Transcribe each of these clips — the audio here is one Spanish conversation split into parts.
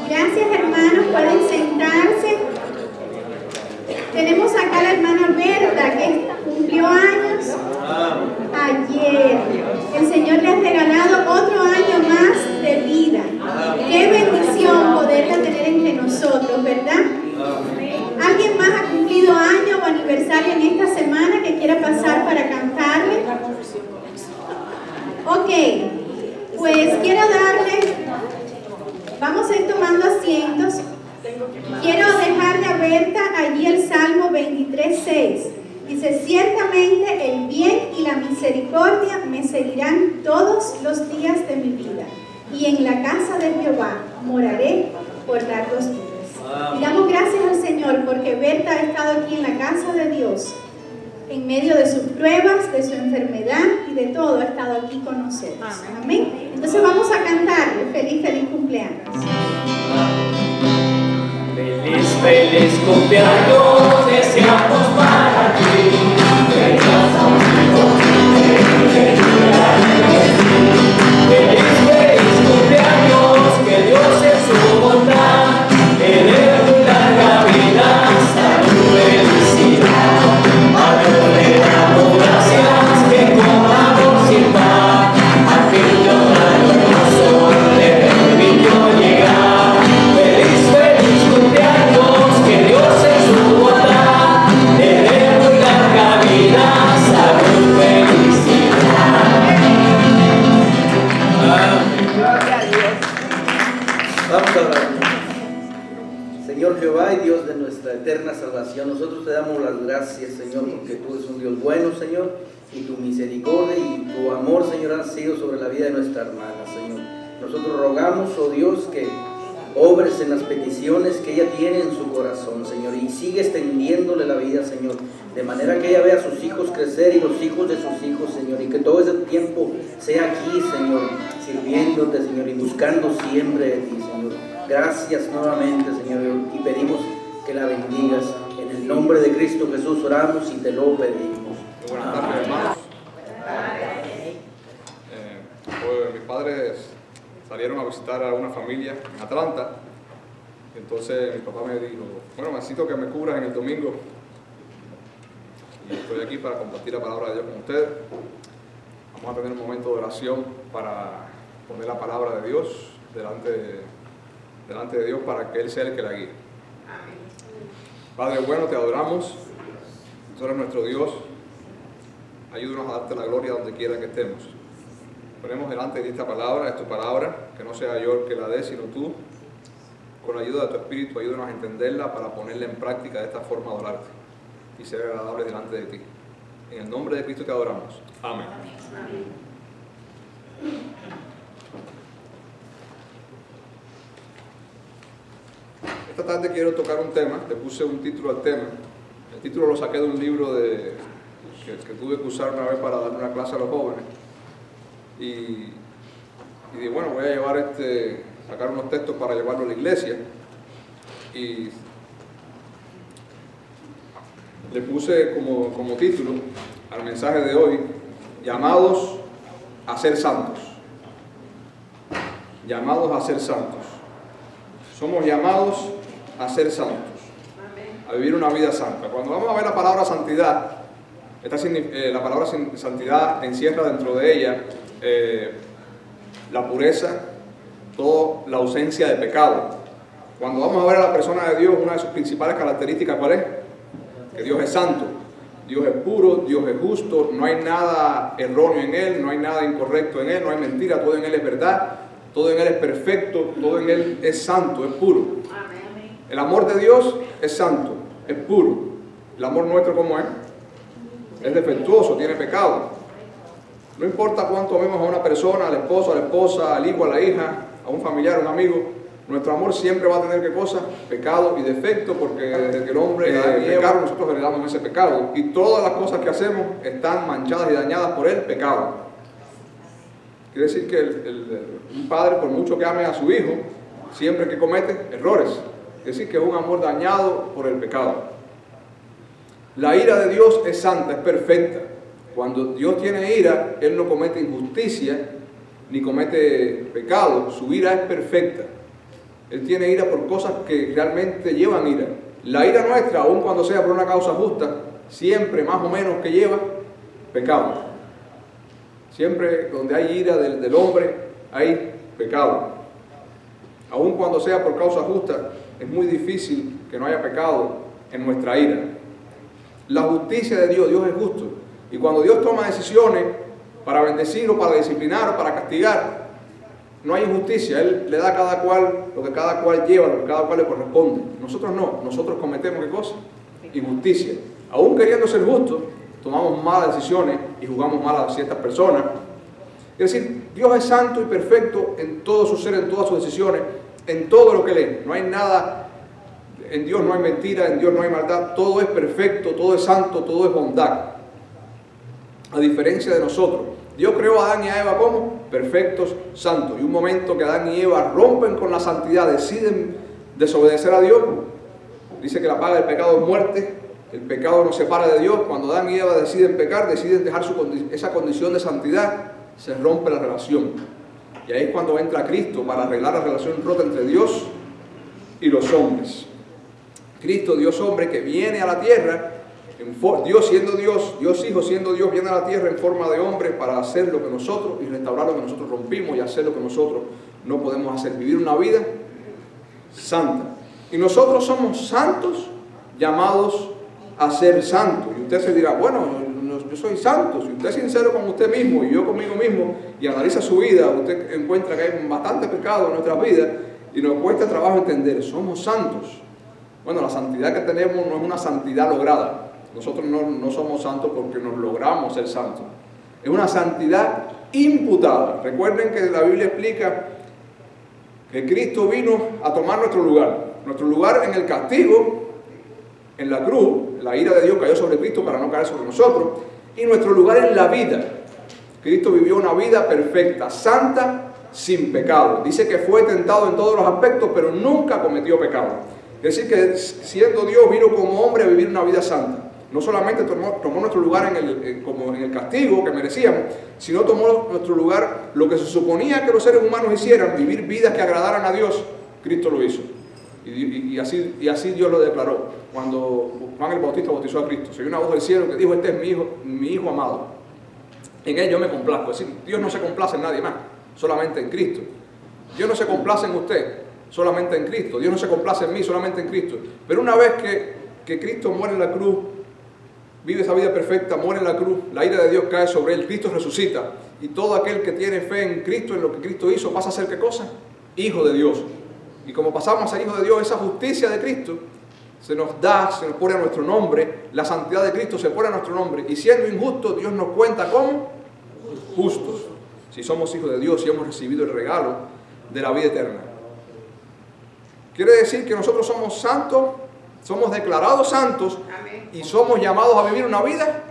Gracias, hermanos, pueden sentarse. Tenemos acá a la hermana Berta, que cumplió años ayer. El Señor le ha regalado otro año más de vida. Qué bendición poderla tener entre nosotros, ¿verdad? ¿Alguien más ha cumplido año o aniversario en esta semana que quiera pasar para cantarle? Ok, pues quiero darle, vamos a ir tomando asientos. Quiero dejarle a Berta allí el Salmo 23:6. Dice: ciertamente el bien y la misericordia me seguirán todos los días de mi vida, y en la casa de Jehová moraré por largos días. Y damos gracias al Señor porque Berta ha estado aquí en la casa de Dios, en medio de sus pruebas, de su enfermedad y de todo, ha estado aquí con nosotros. Amén. Entonces vamos a cantarle feliz cumpleaños. Feliz, feliz cumpleaños, deseamos para ti. Feliz, feliz cumpleaños, que Dios en su bondad te dé una larga vida, salud, felicidad. A Dios le damos gracias, que comamos sin par, aquello maravilloso le permitió llegar. Feliz cumpleaños, que Dios en su bondad te dé muy larga vida, salud, felicidad. Gloria a Dios. Vamos a orar. Señor Jehová y Dios de nuestra eterna salvación, nosotros te damos las gracias, Señor, porque tú eres un Dios bueno, Señor, y tu misericordia y tu amor, Señor, han sido sobre la vida de nuestra hermana, Señor. Nosotros rogamos, oh Dios, que obres en las peticiones que ella tiene en su corazón, Señor, y sigue extendiéndole la vida, Señor, de manera que ella vea a sus hijos crecer y los hijos de sus hijos, Señor, y que todo ese tiempo sea aquí, Señor, sirviéndote, Señor, y buscando siempre de ti, Señor. Gracias nuevamente, Señor, y pedimos que la bendigas. En el nombre de Cristo Jesús oramos y te lo pedimos. Buenas tardes, hermanos. Mis padres salieron a visitar a una familia en Atlanta. Entonces mi papá me dijo: bueno, necesito que me cubras en el domingo. Y estoy aquí para compartir la palabra de Dios con ustedes. Vamos a tener un momento de oración para poner la palabra de Dios delante de Dios, para que Él sea el que la guíe. Padre bueno, te adoramos. Tú eres nuestro Dios. Ayúdanos a darte la gloria donde quiera que estemos. Ponemos delante de ti esta palabra, es tu palabra, que no sea yo el que la dé, sino tú. Con la ayuda de tu Espíritu, ayúdanos a entenderla para ponerla en práctica, de esta forma adorarte y ser agradable delante de ti. En el nombre de Cristo te adoramos. Amén. Esta tarde quiero tocar un tema, le puse un título al tema. El título lo saqué de un libro que tuve que usar una vez para dar una clase a los jóvenes. Y dije, bueno, voy a llevar sacar unos textos para llevarlo a la iglesia. Y le puse como título al mensaje de hoy: llamados a ser santos. Llamados a ser santos. Somos llamados a ser santos, a vivir una vida santa. Cuando vamos a ver la palabra santidad, la palabra santidad encierra dentro de ella la pureza, toda la ausencia de pecado. Cuando vamos a ver a la persona de Dios, una de sus principales características, ¿cuál es? Que Dios es santo, Dios es puro, Dios es justo, no hay nada erróneo en Él, no hay nada incorrecto en Él, no hay mentira, todo en Él es verdad, todo en Él es perfecto, todo en Él es santo, es puro. El amor de Dios es santo, es puro. El amor nuestro, ¿cómo es? Es defectuoso, tiene pecado. No importa cuánto amemos a una persona, al esposo, a la esposa, al hijo, a la hija, a un familiar, a un amigo, nuestro amor siempre va a tener, ¿qué cosa? Pecado y defecto, porque desde que el hombre pecaron, nosotros heredamos ese pecado. Y todas las cosas que hacemos están manchadas y dañadas por el pecado. Quiere decir que un padre, por mucho que ame a su hijo, siempre que comete errores. Quiere decir que es un amor dañado por el pecado. La ira de Dios es santa, es perfecta. Cuando Dios tiene ira, Él no comete injusticia ni comete pecado. Su ira es perfecta. Él tiene ira por cosas que realmente llevan ira. La ira nuestra, aun cuando sea por una causa justa, siempre más o menos que lleva pecado. Siempre donde hay ira del hombre, hay pecado. Aun cuando sea por causa justa, es muy difícil que no haya pecado en nuestra ira. La justicia de Dios, Dios es justo. Y cuando Dios toma decisiones para bendecir o para disciplinar o para castigar, no hay injusticia. Él le da a cada cual lo que cada cual lleva, lo que cada cual le corresponde. Nosotros no, nosotros cometemos ¿qué cosa? Injusticia. Aún queriendo ser justos, tomamos malas decisiones y juzgamos mal a ciertas personas. Es decir, Dios es santo y perfecto en todo su ser, en todas sus decisiones, en todo lo que lee. No hay nada, en Dios no hay mentira, en Dios no hay maldad, todo es perfecto, todo es santo, todo es bondad. A diferencia de nosotros, Dios creó a Adán y a Eva como perfectos, santos. Y un momento que Adán y Eva rompen con la santidad, deciden desobedecer a Dios, dice que la paga del pecado es muerte. El pecado nos separa de Dios. Cuando Adán y Eva deciden pecar, deciden dejar esa condición de santidad, se rompe la relación. Y ahí es cuando entra Cristo para arreglar la relación rota entre Dios y los hombres. Cristo, Dios hombre, que viene a la tierra, Dios siendo Dios, Dios Hijo siendo Dios, viene a la tierra en forma de hombre para hacer lo que nosotros y restaurar lo que nosotros rompimos y hacer lo que nosotros no podemos hacer, vivir una vida santa. Y nosotros somos santos, llamados a ser santos. Y usted se dirá, bueno, yo soy santo. Si usted es sincero con usted mismo y yo conmigo mismo y analiza su vida, usted encuentra que hay bastante pecado en nuestras vidas y nos cuesta trabajo entender, somos santos. Bueno, la santidad que tenemos no es una santidad lograda. Nosotros no somos santos porque nos logramos ser santos. Es una santidad imputada. Recuerden que la Biblia explica que Cristo vino a tomar nuestro lugar en el castigo, en la cruz. La ira de Dios cayó sobre Cristo para no caer sobre nosotros, y nuestro lugar en la vida. Cristo vivió una vida perfecta, santa, sin pecado. Dice que fue tentado en todos los aspectos, pero nunca cometió pecado. Es decir, que siendo Dios vino como hombre a vivir una vida santa. No solamente tomó nuestro lugar como en el castigo que merecíamos, sino tomó nuestro lugar, lo que se suponía que los seres humanos hicieran, vivir vidas que agradaran a Dios. Cristo lo hizo. Y así Dios lo declaró cuando Juan el Bautista bautizó a Cristo. Se oyó una voz del cielo que dijo, este es mi hijo amado, en él yo me complazco. Es decir, Dios no se complace en nadie más, solamente en Cristo. Dios no se complace en usted, solamente en Cristo. Dios no se complace en mí, solamente en Cristo. Pero una vez que Cristo muere en la cruz, vive esa vida perfecta, muere en la cruz, la ira de Dios cae sobre él, Cristo resucita, y todo aquel que tiene fe en Cristo, en lo que Cristo hizo, pasa a ser ¿qué cosa? Hijo de Dios. Y como pasamos a ser hijos de Dios, esa justicia de Cristo se nos pone a nuestro nombre, la santidad de Cristo se pone a nuestro nombre, y siendo injustos, Dios nos cuenta como justos, si somos hijos de Dios y hemos recibido el regalo de la vida eterna. Quiere decir que nosotros somos santos, somos declarados santos, y somos llamados a vivir una vida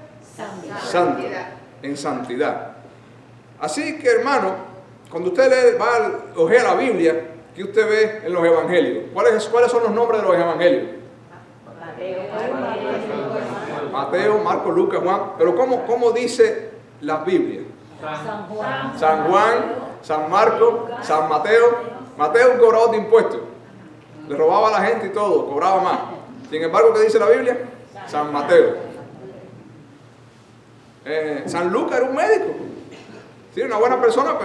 santa, en santidad. Así que, hermano, cuando usted ojea la Biblia, ¿qué usted ve en los evangelios? ¿Cuáles son los nombres de los evangelios? Mateo, Marcos, Lucas, Juan. Pero ¿cómo dice la Biblia? San Juan, San Marcos, San Mateo. Mateo, un cobrador de impuestos. Le robaba a la gente y todo, cobraba más. Sin embargo, ¿qué dice la Biblia? San Mateo. San Lucas era un médico. Sí, una buena persona,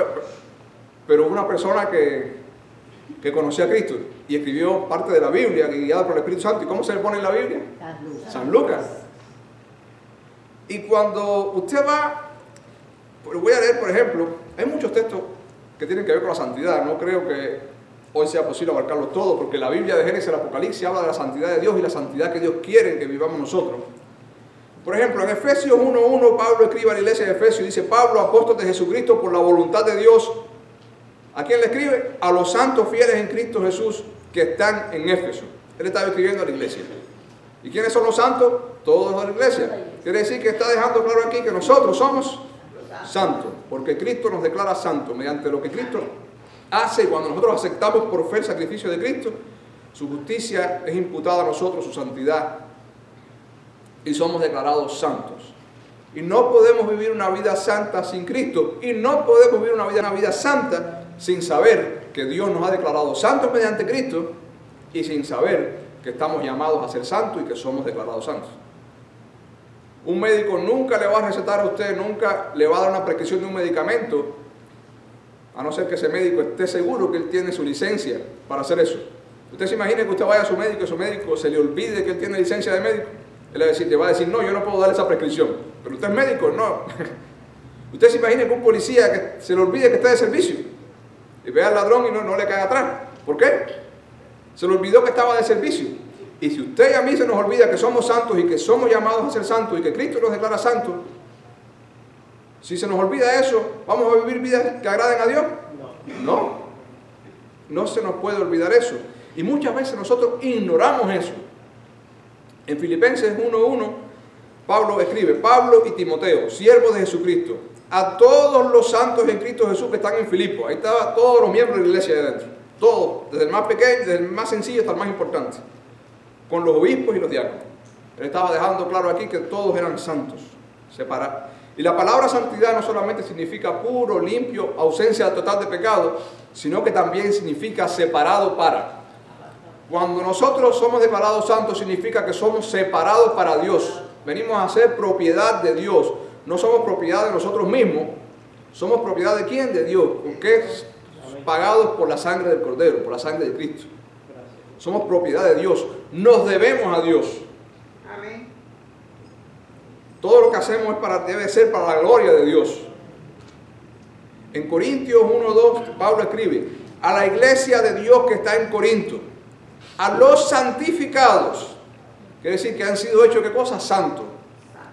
pero una persona que conocía a Cristo y escribió parte de la Biblia, guiado por el Espíritu Santo. ¿Y cómo se le pone en la Biblia? San Lucas. Y cuando usted va, voy a leer, por ejemplo, hay muchos textos que tienen que ver con la santidad. No creo que hoy sea posible abarcarlos todos, porque la Biblia de Génesis y el Apocalipsis habla de la santidad de Dios y la santidad que Dios quiere que vivamos nosotros. Por ejemplo, en Efesios 1:1, Pablo escribe a la iglesia de Efesios y dice, Pablo, apóstol de Jesucristo por la voluntad de Dios. ¿A quién le escribe? A los santos fieles en Cristo Jesús que están en Éfeso. Él estaba escribiendo a la iglesia. ¿Y quiénes son los santos? Todos los de la iglesia. Quiere decir que está dejando claro aquí que nosotros somos santos, porque Cristo nos declara santos mediante lo que Cristo hace. Y cuando nosotros aceptamos por fe el sacrificio de Cristo, su justicia es imputada a nosotros, su santidad, y somos declarados santos. Y no podemos vivir una vida santa sin Cristo, y no podemos vivir una vida santa sin saber que Dios nos ha declarado santos mediante Cristo y sin saber que estamos llamados a ser santos y que somos declarados santos. Un médico nunca le va a recetar a usted, nunca le va a dar una prescripción de un medicamento, a no ser que ese médico esté seguro que él tiene su licencia para hacer eso. Usted se imagina que usted vaya a su médico y su médico se le olvide que él tiene licencia de médico. Él le va a decir, no, yo no puedo darle esa prescripción. Pero usted es médico, no. Usted se imagina que un policía que se le olvide que está de servicio y ve al ladrón y no le cae atrás. ¿Por qué? Se le olvidó que estaba de servicio. Y si usted y a mí se nos olvida que somos santos y que somos llamados a ser santos y que Cristo nos declara santos, si se nos olvida eso, ¿vamos a vivir vidas que agraden a Dios? No. No se nos puede olvidar eso. Y muchas veces nosotros ignoramos eso. En Filipenses 1:1, Pablo escribe, Pablo y Timoteo, siervos de Jesucristo, a todos los santos en Cristo Jesús que están en Filipo. Ahí estaban todos los miembros de la iglesia de dentro. Todos, desde el más pequeño, desde el más sencillo hasta el más importante. Con los obispos y los diáconos. Él estaba dejando claro aquí que todos eran santos, separados. Y la palabra santidad no solamente significa puro, limpio, ausencia total de pecado, sino que también significa separado para. Cuando nosotros somos declarados santos, significa que somos separados para Dios. Venimos a ser propiedad de Dios. No somos propiedad de nosotros mismos. Somos propiedad de ¿quién? De Dios. Porque pagados por la sangre del Cordero, por la sangre de Cristo. Somos propiedad de Dios. Nos debemos a Dios. Amén. Todo lo que hacemos debe ser para la gloria de Dios. En Corintios 1:2, Pablo escribe, a la iglesia de Dios que está en Corinto, a los santificados, quiere decir que han sido hechos, ¿qué cosa? Santos.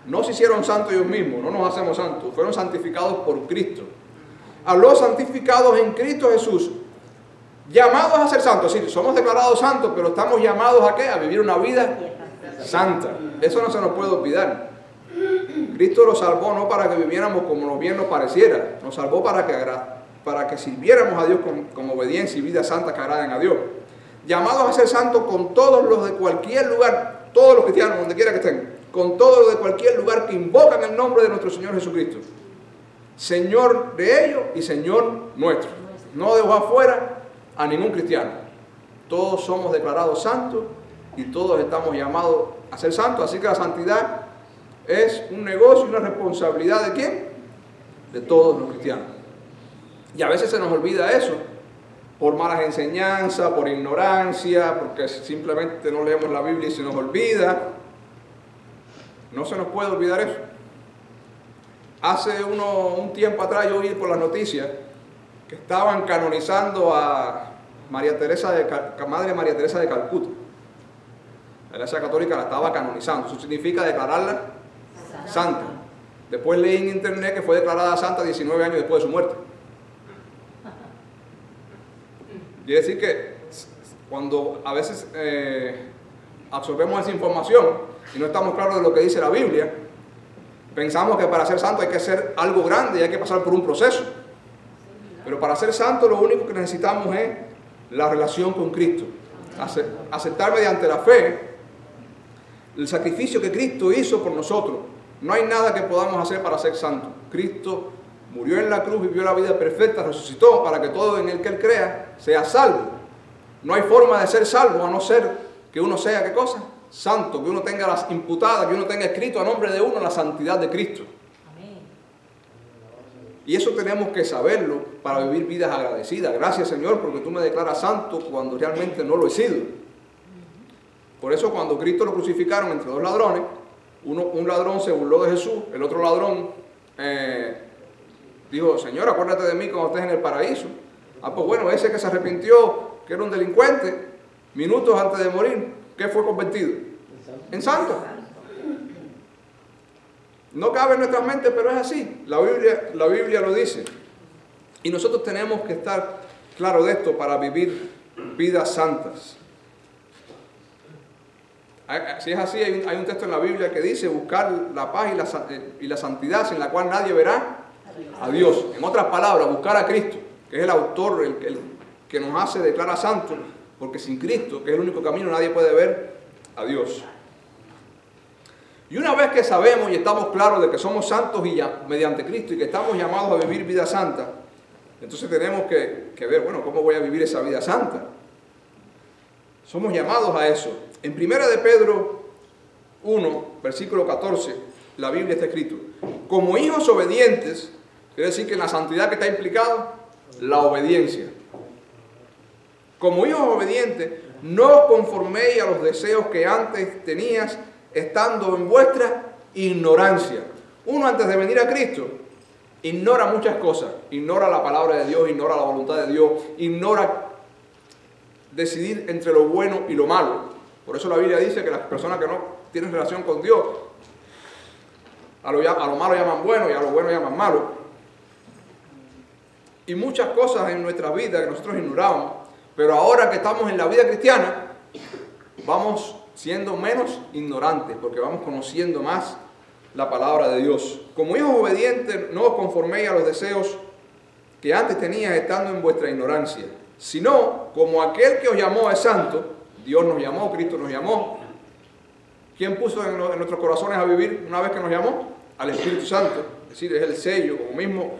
No se hicieron santos ellos mismos, no nos hacemos santos, fueron santificados por Cristo. A los santificados en Cristo Jesús, llamados a ser santos. Sí, somos declarados santos, pero estamos llamados ¿a qué? A vivir una vida santa. Eso no se nos puede olvidar. Cristo nos salvó no para que viviéramos como bien nos pareciera, nos salvó para que sirviéramos a Dios con obediencia y vida santa que agraden a Dios. Llamados a ser santos con todos los de cualquier lugar, todos los cristianos, donde quiera que estén, con todos los de cualquier lugar que invocan el nombre de nuestro Señor Jesucristo. Señor de ellos y Señor nuestro. No dejó afuera a ningún cristiano. Todos somos declarados santos y todos estamos llamados a ser santos. Así que la santidad es un negocio y una responsabilidad ¿de quién? De todos los cristianos. Y a veces se nos olvida eso, por malas enseñanzas, por ignorancia, porque simplemente no leemos la Biblia y se nos olvida. No se nos puede olvidar eso. Hace un tiempo atrás yo oí por las noticias que estaban canonizando a Madre Teresa de Calcuta. La Iglesia Católica la estaba canonizando. Eso significa declararla santa. Después leí en internet que fue declarada santa 19 años después de su muerte. Quiere decir que cuando a veces absorbemos esa información y no estamos claros de lo que dice la Biblia, pensamos que para ser santo hay que hacer algo grande y hay que pasar por un proceso. Pero para ser santo lo único que necesitamos es la relación con Cristo. Aceptar mediante la fe el sacrificio que Cristo hizo por nosotros. No hay nada que podamos hacer para ser santos. Cristo murió en la cruz, vivió la vida perfecta, resucitó para que todo en el que Él crea sea salvo. No hay forma de ser salvo a no ser que uno sea, ¿qué cosa? Santo, que uno tenga las imputadas, que uno tenga escrito a nombre de uno la santidad de Cristo. Amén. Y eso tenemos que saberlo para vivir vidas agradecidas. Gracias, Señor, porque tú me declaras santo cuando realmente no lo he sido. Por eso cuando Cristo lo crucificaron entre dos ladrones, un ladrón se burló de Jesús, el otro ladrón dijo, Señor, acuérdate de mí cuando estés en el paraíso. Pues bueno, ese que se arrepintió, que era un delincuente, minutos antes de morir, ¿qué fue convertido? En santo. No cabe en nuestra mente, pero es así. La Biblia lo dice. Y nosotros tenemos que estar claros de esto para vivir vidas santas. Si es así, hay un texto en la Biblia que dice buscar la paz y la santidad sin la cual nadie verá a Dios. En otras palabras, buscar a Cristo, que es el autor, el que nos hace declarar santos, porque sin Cristo, que es el único camino, nadie puede ver a Dios. Y una vez que sabemos y estamos claros de que somos santos y mediante Cristo y que estamos llamados a vivir vida santa, Entonces tenemos que ver, bueno, ¿cómo voy a vivir esa vida santa? Somos llamados a eso. En 1 de Pedro 1, versículo 14, la Biblia está escrito: como hijos obedientes, quiere decir que en la santidad que está implicada, la obediencia. Como hijos obedientes, no os conforméis a los deseos que antes tenías, estando en vuestra ignorancia. Uno antes de venir a Cristo ignora muchas cosas, ignora la palabra de Dios, ignora la voluntad de Dios, ignora decidir entre lo bueno y lo malo. Por eso la Biblia dice que las personas que no tienen relación con Dios, a lo malo llaman bueno y a lo bueno llaman malo. Y muchas cosas en nuestra vida que nosotros ignorábamos, pero ahora que estamos en la vida cristiana, vamos siendo menos ignorantes, porque vamos conociendo más la palabra de Dios. Como hijos obedientes, no os conforméis a los deseos que antes tenías estando en vuestra ignorancia, sino como aquel que os llamó es santo. Dios nos llamó, Cristo nos llamó. ¿Quién puso en nuestros corazones a vivir una vez que nos llamó? Al Espíritu Santo. Es decir, es el sello, como mismo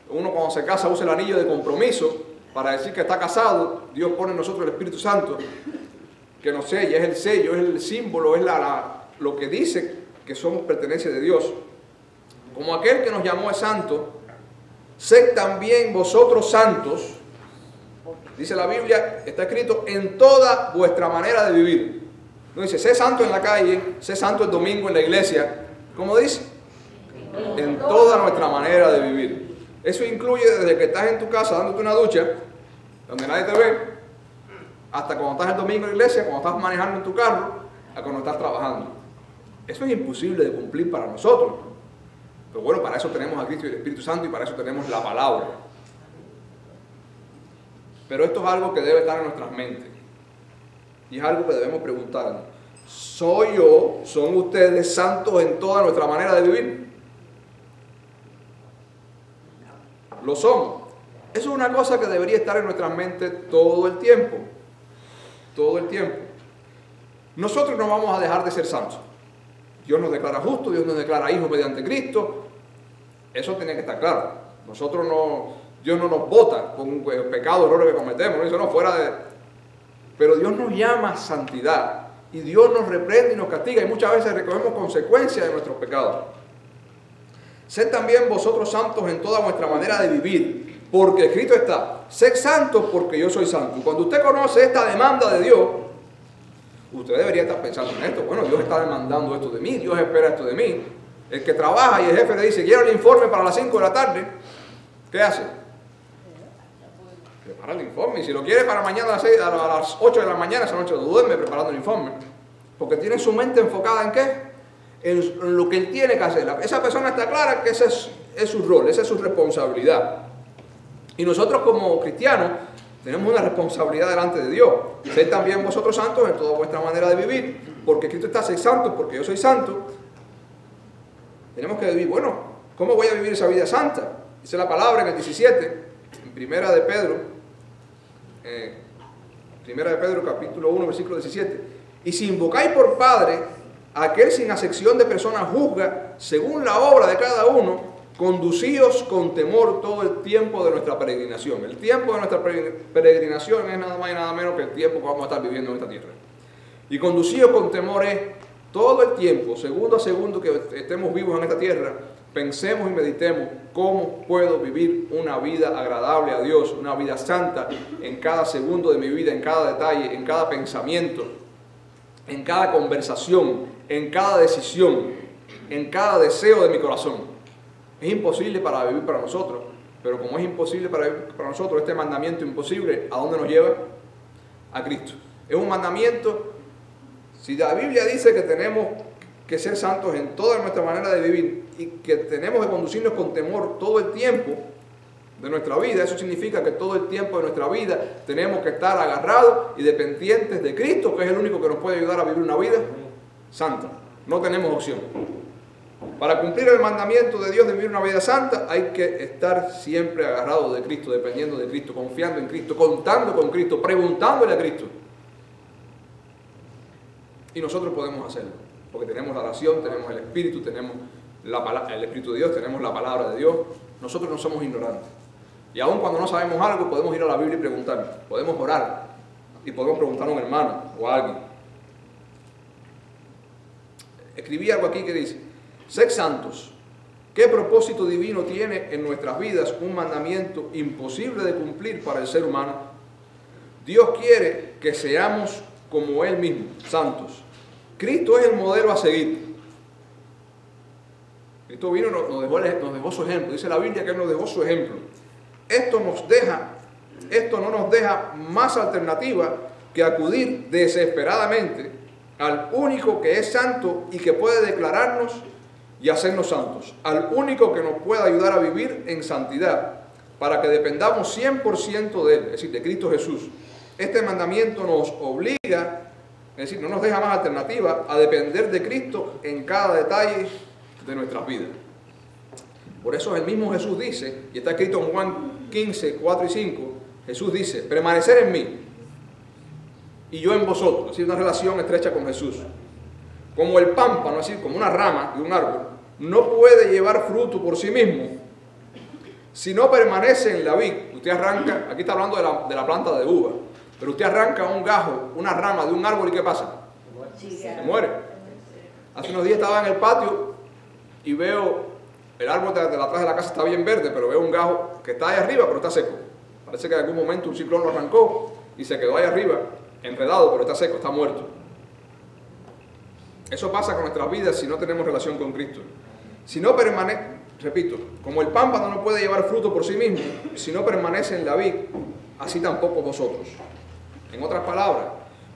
uno cuando se casa usa el anillo de compromiso para decir que está casado. Dios pone en nosotros el Espíritu Santo que nos sella, es el sello, es el símbolo, es lo que dice que somos pertenencia de Dios. Como aquel que nos llamó es santo, sed también vosotros santos. Dice la Biblia, está escrito, en toda vuestra manera de vivir. No dice, sé santo en la calle, sé santo el domingo en la iglesia. ¿Cómo dice? En toda nuestra manera de vivir. Eso incluye desde que estás en tu casa dándote una ducha, donde nadie te ve, hasta cuando estás el domingo en la iglesia, cuando estás manejando en tu carro, a cuando estás trabajando. Eso es imposible de cumplir para nosotros. Pero bueno, para eso tenemos a Cristo y el Espíritu Santo y para eso tenemos la palabra. Pero esto es algo que debe estar en nuestras mentes. Y es algo que debemos preguntarnos. ¿Soy yo, son ustedes santos en toda nuestra manera de vivir? ¿Lo somos? Eso es una cosa que debería estar en nuestras mentes todo el tiempo. Todo el tiempo. Nosotros no vamos a dejar de ser santos. Dios nos declara justos, Dios nos declara hijos mediante Cristo. Eso tiene que estar claro. Nosotros no, Dios no nos bota con pecados, errores que cometemos. No dice, no, fuera de... Pero Dios nos llama a santidad. Y Dios nos reprende y nos castiga. Y muchas veces recogemos consecuencias de nuestros pecados. Sed también vosotros santos en toda vuestra manera de vivir. Porque escrito está, sed santos porque yo soy santo. Y cuando usted conoce esta demanda de Dios, usted debería estar pensando en esto. Bueno, Dios está demandando esto de mí, Dios espera esto de mí. El que trabaja y el jefe le dice, quiero el informe para las 5 de la tarde, ¿qué hace? Prepara el informe. Y si lo quiere para mañana a las 8 de la mañana, esa noche duerme preparando el informe. Porque tiene su mente enfocada ¿en qué? En lo que él tiene que hacer. Esa persona está clara que ese es su rol, esa es su responsabilidad. Y nosotros como cristianos tenemos una responsabilidad delante de Dios. Sed también vosotros santos en toda vuestra manera de vivir, porque Cristo está, sed santos porque yo soy santo. Tenemos que vivir, bueno, ¿cómo voy a vivir esa vida santa? Dice la palabra en el 17, en Primera de Pedro capítulo 1, versículo 17. Y si invocáis por Padre a aquel sin acepción de personas juzga, según la obra de cada uno, conducíos con temor todo el tiempo de nuestra peregrinación. El tiempo de nuestra peregrinación es nada más y nada menos que el tiempo que vamos a estar viviendo en esta tierra. Y conducíos con temor es todo el tiempo, segundo a segundo que estemos vivos en esta tierra, pensemos y meditemos cómo puedo vivir una vida agradable a Dios, una vida santa en cada segundo de mi vida, en cada detalle, en cada pensamiento, en cada conversación, en cada decisión, en cada deseo de mi corazón. Es imposible para vivir para nosotros, pero como es imposible para vivir para nosotros, este mandamiento imposible, ¿a dónde nos lleva? A Cristo. Es un mandamiento, si la Biblia dice que tenemos que ser santos en toda nuestra manera de vivir y que tenemos que conducirnos con temor todo el tiempo de nuestra vida, eso significa que todo el tiempo de nuestra vida tenemos que estar agarrados y dependientes de Cristo, que es el único que nos puede ayudar a vivir una vida santa. No tenemos opción. Para cumplir el mandamiento de Dios de vivir una vida santa, hay que estar siempre agarrado de Cristo, dependiendo de Cristo, confiando en Cristo, contando con Cristo, preguntándole a Cristo. Y nosotros podemos hacerlo, porque tenemos la oración, tenemos el Espíritu, tenemos el Espíritu de Dios, tenemos la palabra de Dios. Nosotros no somos ignorantes. Y aun cuando no sabemos algo, podemos ir a la Biblia y preguntar. Podemos orar y podemos preguntar a un hermano o a alguien. Escribí algo aquí que dice: sed santos. ¿Qué propósito divino tiene en nuestras vidas un mandamiento imposible de cumplir para el ser humano? Dios quiere que seamos como Él mismo, santos. Cristo es el modelo a seguir. Cristo vino y nos dejó su ejemplo. Dice la Biblia que Él nos dejó su ejemplo. Esto no nos deja más alternativa que acudir desesperadamente al único que es santo y que puede declararnos y hacernos santos, al único que nos puede ayudar a vivir en santidad, para que dependamos 100% de Él, es decir, de Cristo Jesús. Este mandamiento nos obliga, es decir, no nos deja más alternativa a depender de Cristo en cada detalle de nuestras vidas. Por eso el mismo Jesús dice, y está escrito en Juan 15, 4 y 5, Jesús dice: permanecer en mí y yo en vosotros, es decir, una relación estrecha con Jesús. Como el pámpano, es decir, como una rama de un árbol, no puede llevar fruto por sí mismo si no permanece en la vid. Usted arranca, aquí está hablando de la planta de uva, pero usted arranca un gajo, una rama de un árbol, ¿y qué pasa? Se muere. Hace unos días estaba en el patio y veo el árbol de atrás de la casa, está bien verde, pero veo un gajo que está ahí arriba, pero está seco. Parece que en algún momento un ciclón lo arrancó y se quedó ahí arriba, enredado, pero está seco, está muerto. Eso pasa con nuestras vidas si no tenemos relación con Cristo. Si no permanece, repito, como el pámpano no puede llevar fruto por sí mismo, si no permanece en la vid, así tampoco vosotros. En otras palabras,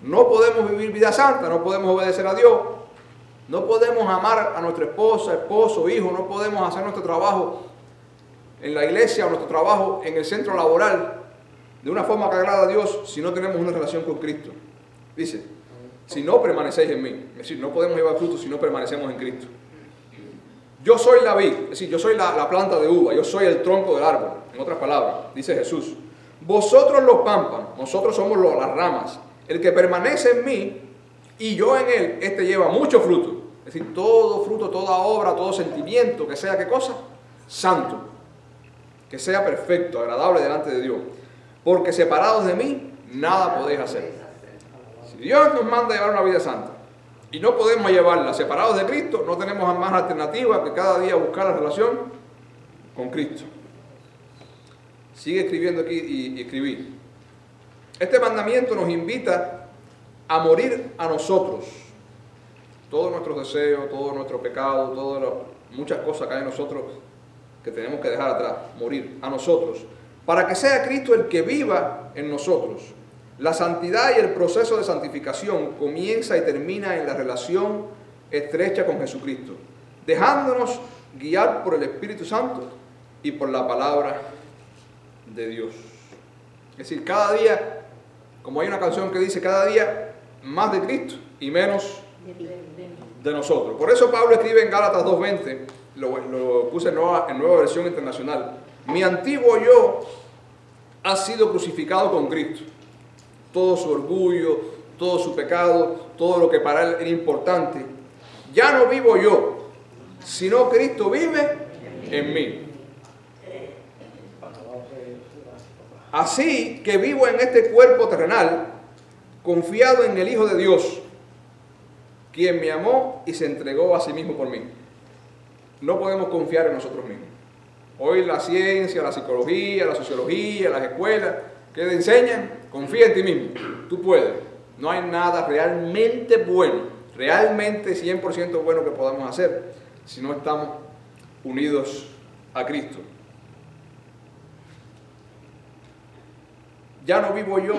no podemos vivir vida santa, no podemos obedecer a Dios, no podemos amar a nuestra esposa, esposo, hijo, no podemos hacer nuestro trabajo en la iglesia o nuestro trabajo en el centro laboral de una forma que agrada a Dios si no tenemos una relación con Cristo. Dice: si no permanecéis en mí. Es decir, no podemos llevar fruto si no permanecemos en Cristo. Yo soy la vid, es decir, yo soy la planta de uva, yo soy el tronco del árbol. En otras palabras, dice Jesús: vosotros los pámpanos, nosotros somos las ramas. El que permanece en mí y yo en él, este lleva mucho fruto. Es decir, todo fruto, toda obra, todo sentimiento, que sea, ¿qué cosa? Santo. Que sea perfecto, agradable delante de Dios. Porque separados de mí, nada podéis hacer. Si Dios nos manda a llevar una vida santa y no podemos llevarla separados de Cristo, no tenemos más alternativa que cada día buscar la relación con Cristo. Sigue escribiendo aquí y escribí. Este mandamiento nos invita a morir a nosotros. Todos nuestros deseos, todo nuestro pecado, muchas cosas que hay en nosotros que tenemos que dejar atrás, morir a nosotros, para que sea Cristo el que viva en nosotros. La santidad y el proceso de santificación comienza y termina en la relación estrecha con Jesucristo, dejándonos guiar por el Espíritu Santo y por la palabra de Dios. Es decir, cada día, como hay una canción que dice, cada día más de Cristo y menos de nosotros. Por eso Pablo escribe en Gálatas 2:20, lo puse en nueva versión internacional: mi antiguo yo ha sido crucificado con Cristo. Todo su orgullo, todo su pecado, todo lo que para él era importante, ya no vivo yo, sino Cristo vive en mí. Así que vivo en este cuerpo terrenal, confiado en el Hijo de Dios, quien me amó y se entregó a sí mismo por mí. No podemos confiar en nosotros mismos. Hoy la ciencia, la psicología, la sociología, las escuelas, ¿qué te enseñan? Confía en ti mismo, tú puedes. No hay nada realmente bueno, realmente 100% bueno que podamos hacer si no estamos unidos a Cristo. Ya no vivo yo,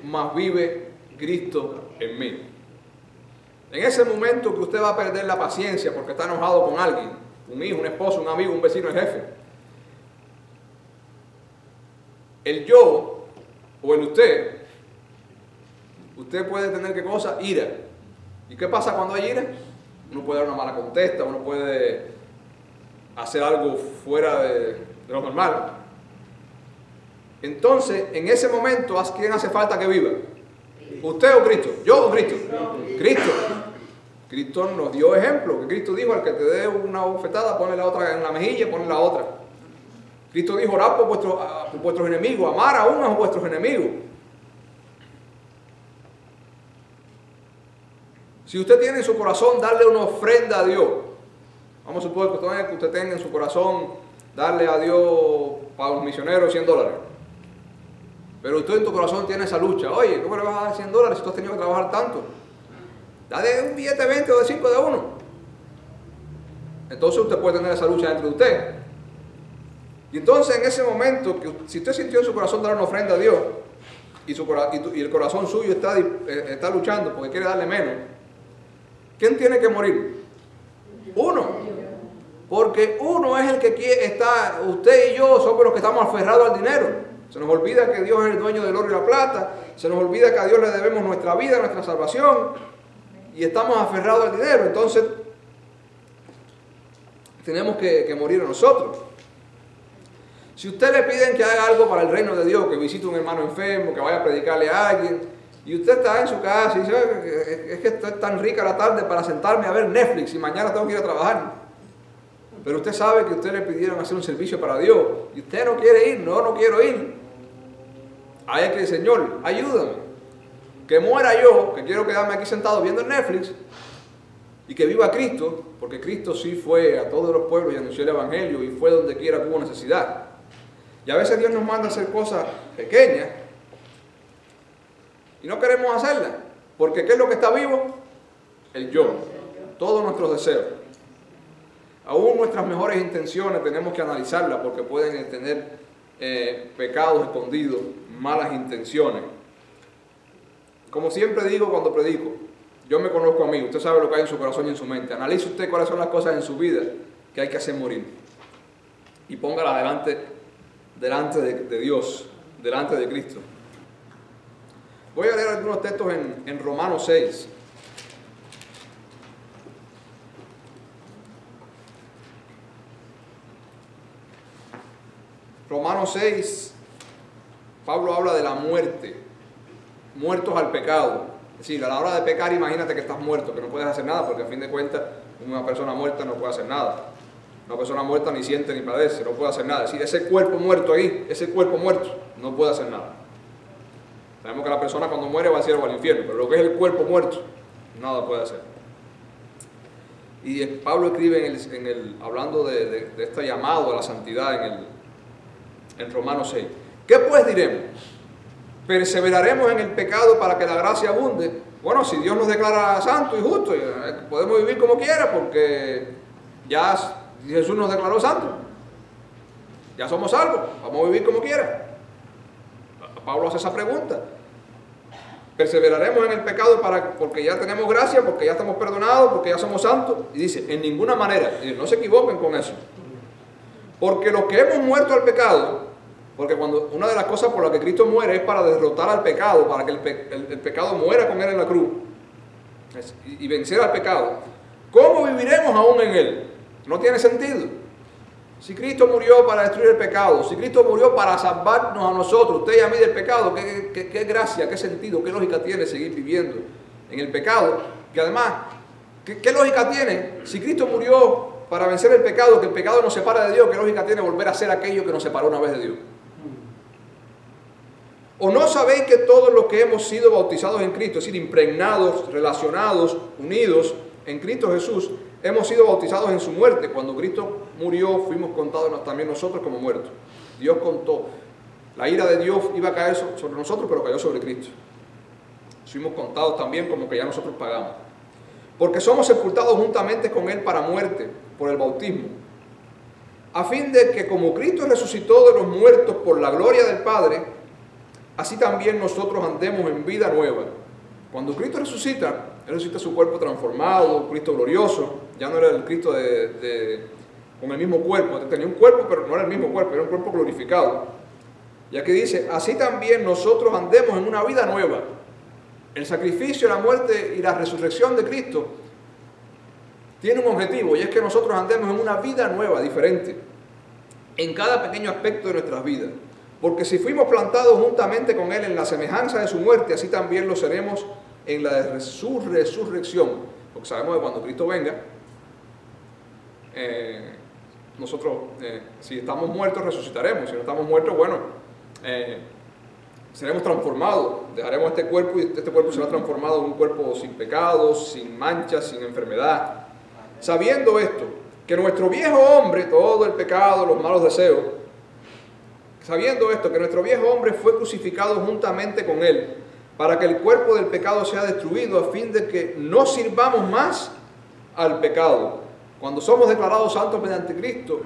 mas vive Cristo en mí. En ese momento que usted va a perder la paciencia porque está enojado con alguien, un hijo, un esposo, un amigo, un vecino, el jefe, el yo o el usted puede tener ¿qué cosa? Ira. ¿Y qué pasa cuando hay ira? Uno puede dar una mala contesta, uno puede hacer algo fuera de lo normal. Entonces, en ese momento, ¿quién hace falta que viva? ¿Usted o Cristo? ¿Yo o Cristo? Cristo. Cristo nos dio ejemplo, que Cristo dijo: al que te dé una bofetada, ponle la otra en la mejilla, ponle la otra Cristo dijo, orad por vuestros enemigos, amar aún a vuestros enemigos. Si usted tiene en su corazón darle una ofrenda a Dios, vamos a suponer que usted tenga en su corazón darle a Dios para los misioneros $100. Pero usted en tu corazón tiene esa lucha. Oye, ¿cómo le vas a dar $100 si tú has tenido que trabajar tanto? Dale un billete de 20 o de 5 de uno. Entonces usted puede tener esa lucha dentro de usted. Y entonces en ese momento, si usted sintió en su corazón dar una ofrenda a Dios y el corazón suyo está luchando porque quiere darle menos, ¿quién tiene que morir? Uno. Porque uno es el que está, usted y yo somos los que estamos aferrados al dinero. Se nos olvida que Dios es el dueño del oro y la plata. Se nos olvida que a Dios le debemos nuestra vida, nuestra salvación. Y estamos aferrados al dinero. Entonces, tenemos que morir a nosotros. Si usted le piden que haga algo para el reino de Dios, que visite a un hermano enfermo, que vaya a predicarle a alguien, y usted está en su casa y dice, es que está tan rica la tarde para sentarme a ver Netflix y mañana tengo que ir a trabajar. Pero usted sabe que usted le pidieron hacer un servicio para Dios y usted no quiere ir, no quiero ir. Ahí es que, Señor, ayúdame. Que muera yo, que quiero quedarme aquí sentado viendo Netflix, y que viva Cristo, porque Cristo sí fue a todos los pueblos y anunció el Evangelio y fue donde quiera que hubo necesidad. Y a veces Dios nos manda a hacer cosas pequeñas y no queremos hacerlas, porque ¿qué es lo que está vivo? El yo, todos nuestros deseos. Aún nuestras mejores intenciones tenemos que analizarlas porque pueden tener pecados escondidos, malas intenciones. Como siempre digo cuando predico, yo me conozco a mí, usted sabe lo que hay en su corazón y en su mente. Analice usted cuáles son las cosas en su vida que hay que hacer morir. Y póngala delante de Dios, delante de Cristo. Voy a leer algunos textos en Romanos 6. Romanos 6, Pablo habla de la muerte, muertos al pecado. Es decir, a la hora de pecar, imagínate que estás muerto, que no puedes hacer nada, porque a fin de cuentas, una persona muerta no puede hacer nada. Una persona muerta ni siente ni padece, no puede hacer nada. Es decir, ese cuerpo muerto ahí, ese cuerpo muerto, no puede hacer nada. Sabemos que la persona cuando muere va al cielo o al infierno, pero lo que es el cuerpo muerto, nada puede hacer. Y Pablo escribe hablando de este llamado a la santidad en Romanos 6. ¿Qué pues diremos? ¿Perseveraremos en el pecado para que la gracia abunde? Bueno, si Dios nos declara santos y justos, podemos vivir como quiera porque ya Jesús nos declaró santos. Ya somos salvos, vamos a vivir como quiera. Pablo hace esa pregunta. ¿Perseveraremos en el pecado porque ya tenemos gracia, porque ya estamos perdonados, porque ya somos santos? Y dice, en ninguna manera. Y no se equivoquen con eso. Porque los que hemos muerto al pecado, porque una de las cosas por las que Cristo muere es para derrotar al pecado, para que el pecado muera con Él en la cruz y vencer al pecado. ¿Cómo viviremos aún en Él? No tiene sentido. Si Cristo murió para destruir el pecado, si Cristo murió para salvarnos a nosotros, usted y a mí del pecado, ¿qué gracia, qué sentido, qué lógica tiene seguir viviendo en el pecado? Que además, ¿qué lógica tiene? Si Cristo murió para vencer el pecado, que el pecado nos separa de Dios, ¿qué lógica tiene volver a hacer aquello que nos separó una vez de Dios? ¿O no sabéis que todos los que hemos sido bautizados en Cristo, es decir, impregnados, relacionados, unidos en Cristo Jesús, hemos sido bautizados en su muerte? Cuando Cristo murió, fuimos contados también nosotros como muertos. Dios contó. La ira de Dios iba a caer sobre nosotros, pero cayó sobre Cristo. Fuimos contados también como que ya nosotros pagamos. Porque somos sepultados juntamente con Él para muerte, por el bautismo, a fin de que como Cristo resucitó de los muertos por la gloria del Padre, así también nosotros andemos en vida nueva. Cuando Cristo resucita, Él resucita su cuerpo transformado, Cristo glorioso. Ya no era el Cristo con el mismo cuerpo. Tenía un cuerpo, pero no era el mismo cuerpo, era un cuerpo glorificado. Y aquí dice, así también nosotros andemos en una vida nueva. El sacrificio, la muerte y la resurrección de Cristo tiene un objetivo, y es que nosotros andemos en una vida nueva, diferente, en cada pequeño aspecto de nuestras vidas. Porque si fuimos plantados juntamente con Él en la semejanza de su muerte, así también lo seremos en la de su resurrección. Porque sabemos que cuando Cristo venga, nosotros, si estamos muertos, resucitaremos. Si no estamos muertos, bueno, seremos transformados. Dejaremos este cuerpo y este cuerpo será transformado en un cuerpo sin pecados, sin manchas, sin enfermedad. Sabiendo esto, que nuestro viejo hombre, todo el pecado, los malos deseos, sabiendo esto, que nuestro viejo hombre fue crucificado juntamente con él, para que el cuerpo del pecado sea destruido, a fin de que no sirvamos más al pecado. Cuando somos declarados santos mediante Cristo,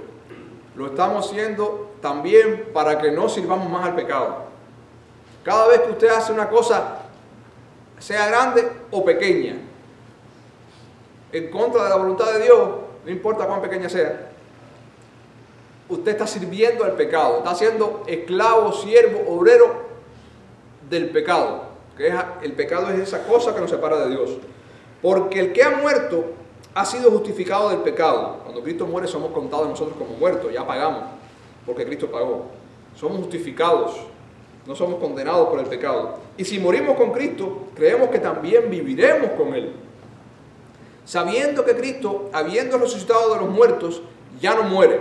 lo estamos haciendo también para que no sirvamos más al pecado. Cada vez que usted hace una cosa, sea grande o pequeña, en contra de la voluntad de Dios, no importa cuán pequeña sea, usted está sirviendo al pecado, está siendo esclavo, siervo, obrero del pecado. Que el pecado es esa cosa que nos separa de Dios. Porque el que ha muerto ha sido justificado del pecado. Cuando Cristo muere somos contados nosotros como muertos, ya pagamos, porque Cristo pagó. Somos justificados, no somos condenados por el pecado. Y si morimos con Cristo, creemos que también viviremos con Él. Sabiendo que Cristo, habiendo resucitado de los muertos, ya no muere.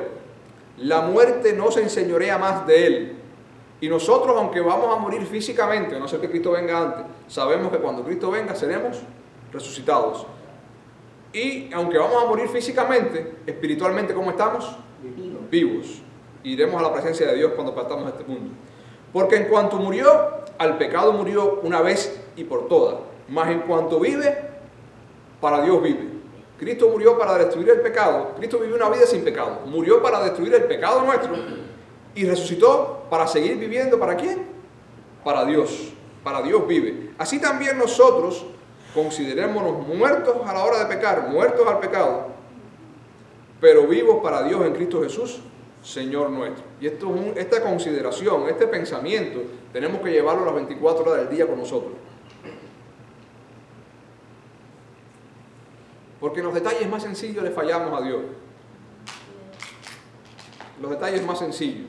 La muerte no se enseñorea más de Él. Y nosotros, aunque vamos a morir físicamente, a no ser que Cristo venga antes, sabemos que cuando Cristo venga seremos resucitados. Y aunque vamos a morir físicamente, espiritualmente, ¿cómo estamos? Vivos. Iremos a la presencia de Dios cuando partamos de este mundo. Porque en cuanto murió, al pecado murió una vez y por todas. Mas en cuanto vive, para Dios vive. Cristo murió para destruir el pecado. Cristo vivió una vida sin pecado. Murió para destruir el pecado nuestro. Y resucitó para seguir viviendo. ¿Para quién? Para Dios. Para Dios vive. Así también nosotros considerémonos muertos a la hora de pecar, muertos al pecado, pero vivos para Dios en Cristo Jesús, Señor nuestro. Y esta consideración, este pensamiento, tenemos que llevarlo las 24 horas del día con nosotros. Porque en los detalles más sencillos le fallamos a Dios. Los detalles más sencillos.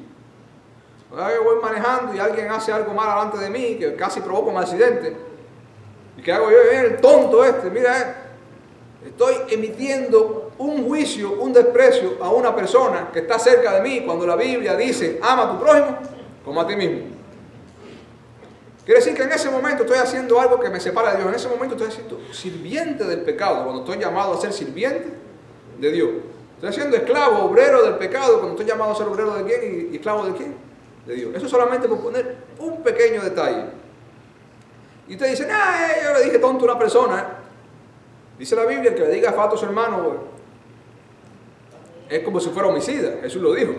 Yo voy manejando y alguien hace algo mal delante de mí, que casi provoca un accidente. ¿Y qué hago yo? El tonto este, mira, estoy emitiendo un juicio, un desprecio a una persona que está cerca de mí, cuando la Biblia dice, ama a tu prójimo como a ti mismo. Quiere decir que en ese momento estoy haciendo algo que me separa de Dios. En ese momento estoy siendo sirviente del pecado, cuando estoy llamado a ser sirviente de Dios. Estoy siendo esclavo, obrero del pecado, cuando estoy llamado a ser obrero de quién y esclavo de quién, de Dios. Eso solamente por poner un pequeño detalle. Y usted dice, yo le dije tonto a una persona. Dice la Biblia, el que le diga fato a su hermano, es como si fuera homicida. Jesús lo dijo.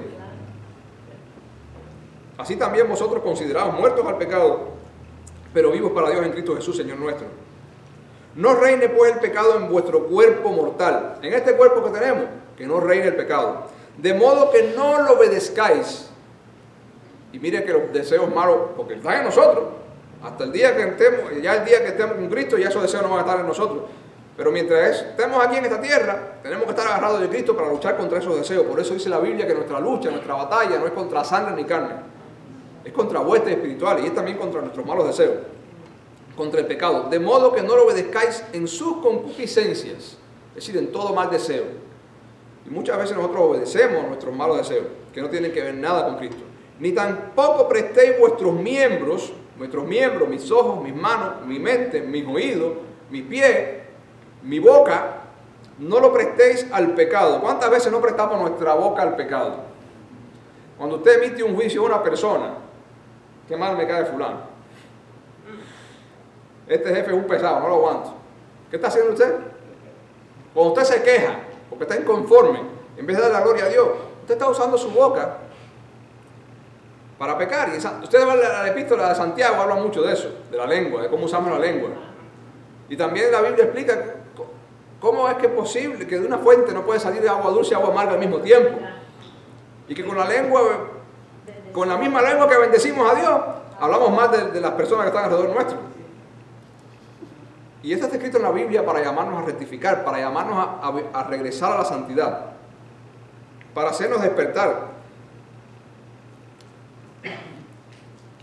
Así también vosotros considerados muertos al pecado, pero vivos para Dios en Cristo Jesús, Señor nuestro. No reine pues el pecado en vuestro cuerpo mortal. En este cuerpo que tenemos, que no reine el pecado. De modo que no lo obedezcáis. Y mire que los deseos malos, porque están en nosotros. Hasta el día que estemos, ya el día que estemos con Cristo, ya esos deseos no van a estar en nosotros. Pero mientras estemos aquí en esta tierra, tenemos que estar agarrados de Cristo para luchar contra esos deseos. Por eso dice la Biblia que nuestra lucha, nuestra batalla, no es contra sangre ni carne. Es contra huestes espirituales y es también contra nuestros malos deseos. Contra el pecado. De modo que no lo obedezcáis en sus concupiscencias. Es decir, en todo mal deseo. Y muchas veces nosotros obedecemos a nuestros malos deseos, que no tienen que ver nada con Cristo. Ni tampoco prestéis vuestros miembros, mis ojos, mis manos, mi mente, mis oídos, mi pie, mi boca, no lo prestéis al pecado. ¿Cuántas veces no prestamos nuestra boca al pecado? Cuando usted emite un juicio a una persona, qué mal me cae fulano. Este jefe es un pesado, no lo aguanto. ¿Qué está haciendo usted? Cuando usted se queja, porque está inconforme, en vez de dar la gloria a Dios, usted está usando su boca para pecar. Y usted va a la epístola de Santiago, habla mucho de eso, de la lengua, de cómo usamos la lengua. Y también la Biblia explica cómo es que es posible que de una fuente no puede salir agua dulce y agua amarga al mismo tiempo. Y que con la lengua, con la misma lengua que bendecimos a Dios, hablamos más de las personas que están alrededor nuestro. Y esto está escrito en la Biblia para llamarnos a rectificar, para llamarnos a regresar a la santidad, para hacernos despertar.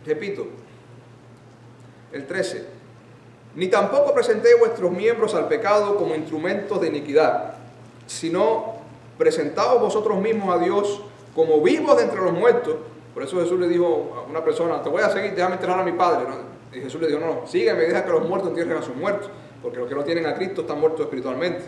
Repito, el 13. Ni tampoco presentéis vuestros miembros al pecado como instrumentos de iniquidad, sino presentaos vosotros mismos a Dios como vivos de entre los muertos. Por eso Jesús le dijo a una persona, te voy a seguir, déjame enterrar a mi padre, ¿no? Y Jesús le dijo, no, sígueme y deja que los muertos entierren a sus muertos, porque los que no tienen a Cristo están muertos espiritualmente.